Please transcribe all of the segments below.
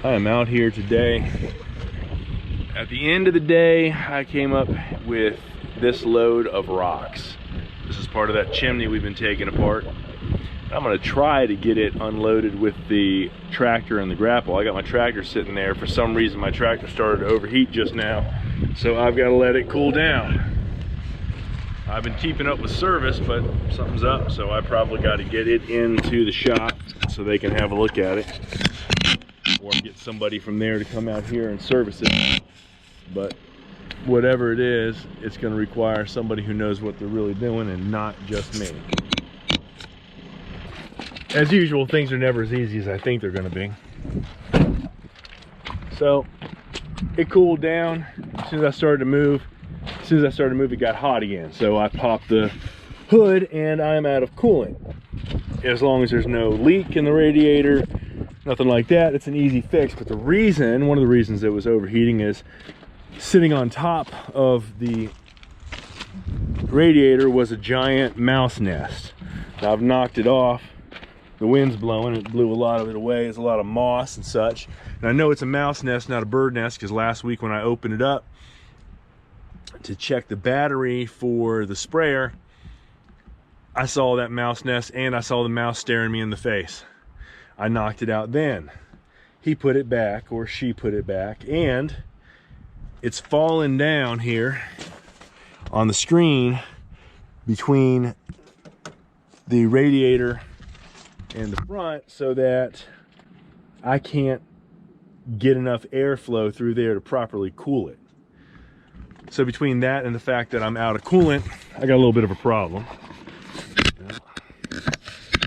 I am out here today. At the end of the day, I came up with this load of rocks. This is part of that chimney we've been taking apart. I'm gonna try to get it unloaded with the tractor and the grapple. I got my tractor sitting there. For some reason, my tractor started to overheat just now, so I've got to let it cool down. I've been keeping up with service, but something's up, so I probably got to get it into the shop so they can have a look at it, or get somebody from there to come out here and service it. But whatever it is, it's going to require somebody who knows what they're really doing and not just me. As usual, things are never as easy as I think they're going to be. So it cooled down as soon as I started to move. As soon as I started to move, it got hot again. So I popped the hood and I'm out of coolant. As long as there's no leak in the radiator, nothing like that, it's an easy fix. But the reason, one of the reasons it was overheating, is sitting on top of the radiator was a giant mouse nest. Now I've knocked it off. The wind's blowing, it blew a lot of it away. There's a lot of moss and such. And I know it's a mouse nest, not a bird nest, because last week when I opened it up to check the battery for the sprayer, I saw that mouse nest and I saw the mouse staring me in the face. I knocked it out then. He put it back, or she put it back, and it's fallen down here on the screen between the radiator and the front, so that I can't get enough airflow through there to properly cool it. So between that and the fact that I'm out of coolant, I got a little bit of a problem.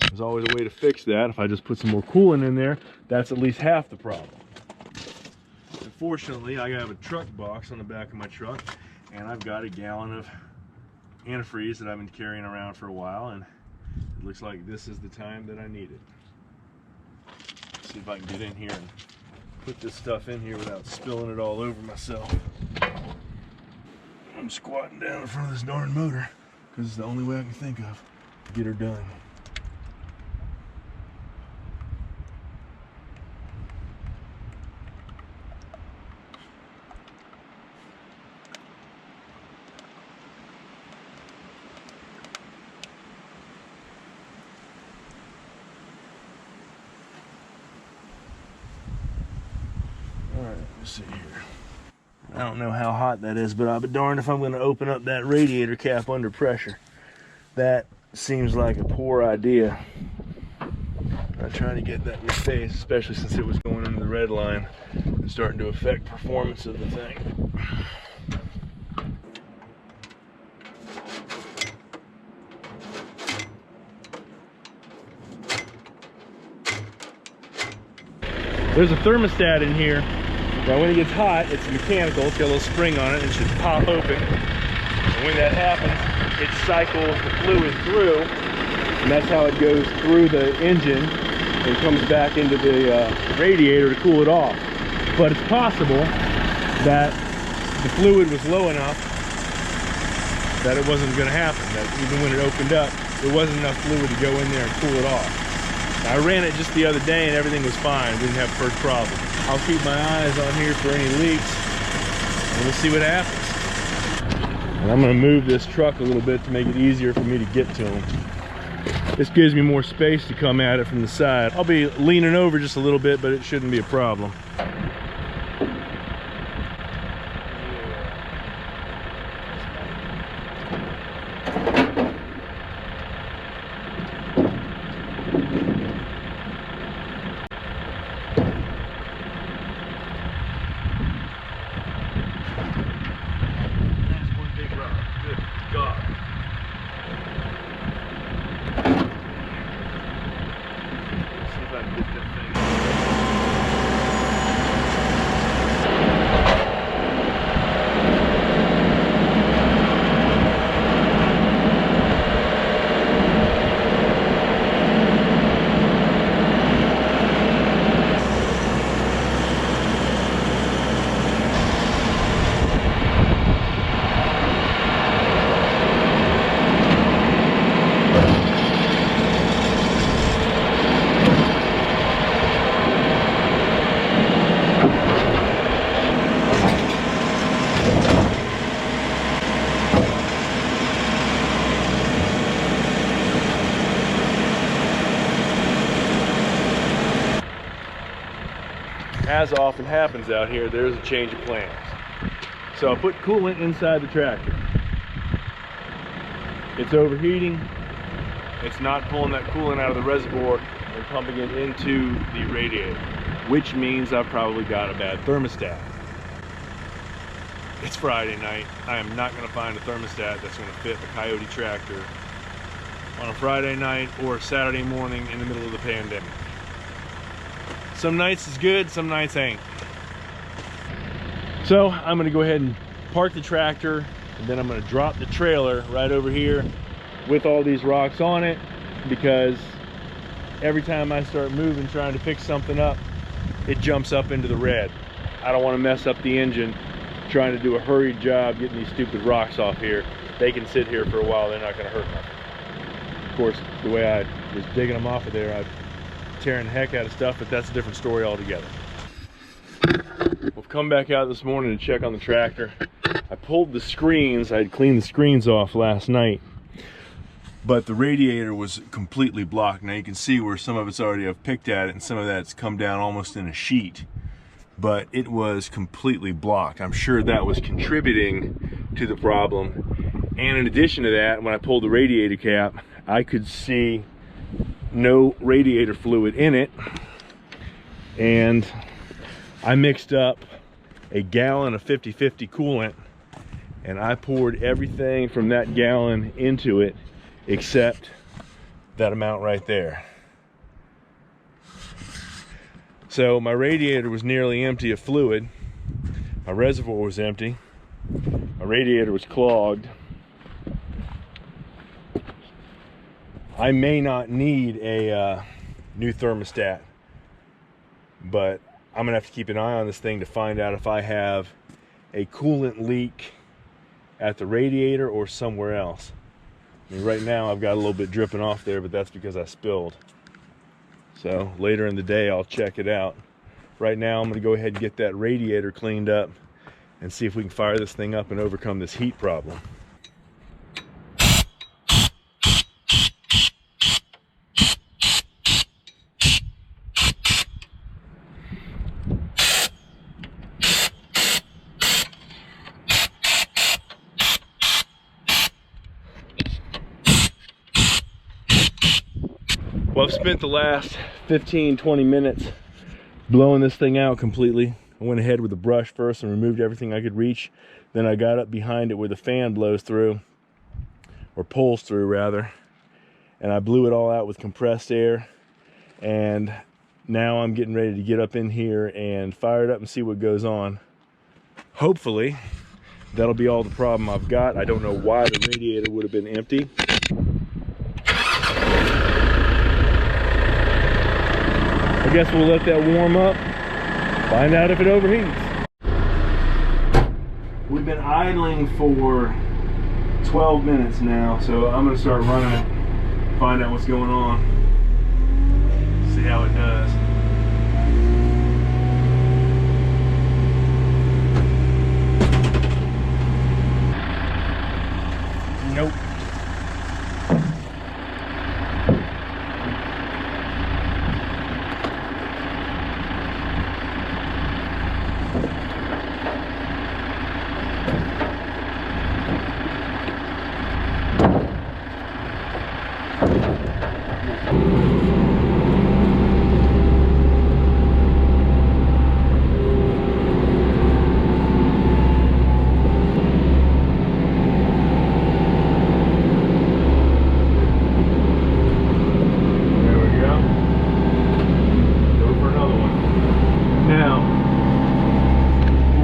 There's always a way to fix that. If I just put some more coolant in there, that's at least half the problem. Unfortunately, I have a truck box on the back of my truck, and I've got a gallon of antifreeze that I've been carrying around for a while, and it looks like this is the time that I need it. Let's see if I can get in here and put this stuff in here without spilling it all over myself. I'm squatting down in front of this darn motor because it's the only way I can think of to get her done. Alright, let's see here. I don't know how hot that is, but I'll be darned if I'm going to open up that radiator cap under pressure. That seems like a poor idea. I'm not trying to get that in your face, especially since it was going under the red line and starting to affect performance of the thing. There's a thermostat in here. Now when it gets hot, it's mechanical, it's got a little spring on it, and it should pop open. And when that happens, it cycles the fluid through, and that's how it goes through the engine and comes back into the radiator to cool it off. But it's possible that the fluid was low enough that it wasn't going to happen, that even when it opened up, there wasn't enough fluid to go in there and cool it off. I ran it just the other day and everything was fine. We didn't have first problem. I'll keep my eyes on here for any leaks and we'll see what happens. And I'm going to move this truck a little bit to make it easier for me to get to them. This gives me more space to come at it from the side. I'll be leaning over just a little bit, but it shouldn't be a problem. as often happens out here, there's a change of plans. So I put coolant inside the tractor. It's overheating. It's not pulling that coolant out of the reservoir and pumping it into the radiator, which means I've probably got a bad thermostat. It's Friday night. I am not going to find a thermostat that's going to fit the Kioti tractor on a Friday night or Saturday morning in the middle of the pandemic. Some nights is good, some nights ain't. So I'm going to go ahead and park the tractor, and then I'm going to drop the trailer right over here with all these rocks on it, because every time I start moving trying to fix something up, it jumps up into the red. I don't want to mess up the engine trying to do a hurried job getting these stupid rocks off here. They can sit here for a while, they're not going to hurt nothing. Of course, the way I was digging them off of there, I'm tearing the heck out of stuff, but that's a different story altogether. We've come back out this morning to check on the tractor. I pulled the screens. I had cleaned the screens off last night, but the radiator was completely blocked. Now you can see where some of it's already, I've picked at it, and some of that's come down almost in a sheet, but it was completely blocked. I'm sure that was contributing to the problem. And in addition to that, when I pulled the radiator cap, I could see no radiator fluid in it, and I mixed up a gallon of 50/50 coolant, and I poured everything from that gallon into it except that amount right there. So my radiator was nearly empty of fluid, my reservoir was empty, my radiator was clogged. I may not need a new thermostat, but I'm gonna have to keep an eye on this thing to find out if I have a coolant leak at the radiator or somewhere else. I mean, right now I've got a little bit dripping off there, but that's because I spilled. So later in the day I'll check it out. Right now I'm gonna go ahead and get that radiator cleaned up and see if we can fire this thing up and overcome this heat problem. Well, I've spent the last 15-20 minutes blowing this thing out completely. I went ahead with the brush first and removed everything I could reach. Then I got up behind it where the fan blows through, or pulls through rather, and I blew it all out with compressed air. And now I'm getting ready to get up in here and fire it up and see what goes on. Hopefully that'll be all the problem I've got. I don't know why the radiator would have been empty. I guess we'll let that warm up, find out if it overheats. We've been idling for 12 minutes now, so I'm gonna start running it, find out what's going on, see how it does. Nope.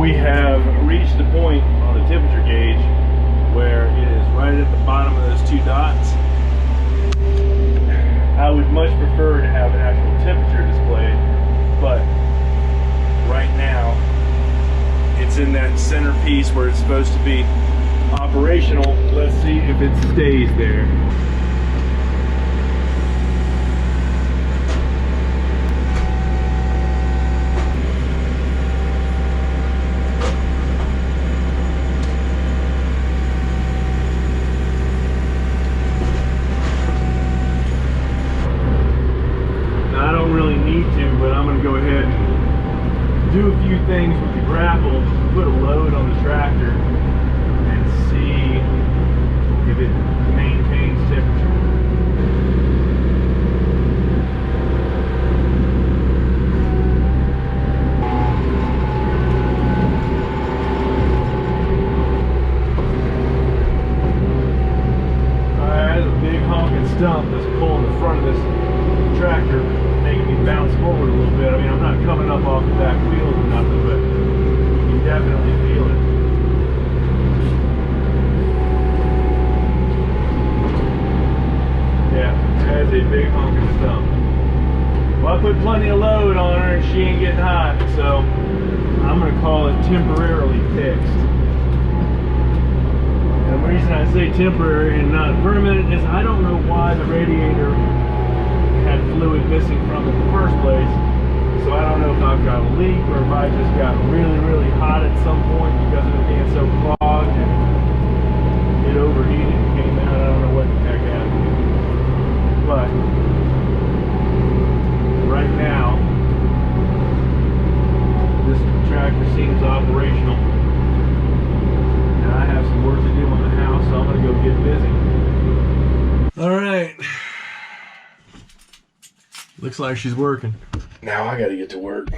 We have reached the point on the temperature gauge where it is right at the bottom of those two dots. I would much prefer to have an actual temperature displayed, but right now it's in that center piece where it's supposed to be operational. Let's see if it stays there. Go ahead do a few things with the grapple, put a load on the tractor, and see if it maintains temperature. Stump that's pulling the front of this tractor, making me bounce forward a little bit. I mean, I'm not coming up off the back wheels or nothing, but you can definitely feel it. Yeah, that's a big honking stump. Well, I put plenty of load on her and she ain't getting hot, so I'm going to call it temporarily fixed. The reason I say temporary and not permanent is I don't know why the radiator had fluid missing from it in the first place. So I don't know if I've got a leak or if I just got really, really hot at some point because of it being so clogged and it overheated and came out. I don't know what the heck happened. But right now, this tractor seems operational. I have some work to do on the house, so I'm going to go get busy. All right. Looks like she's working. Now I got to get to work.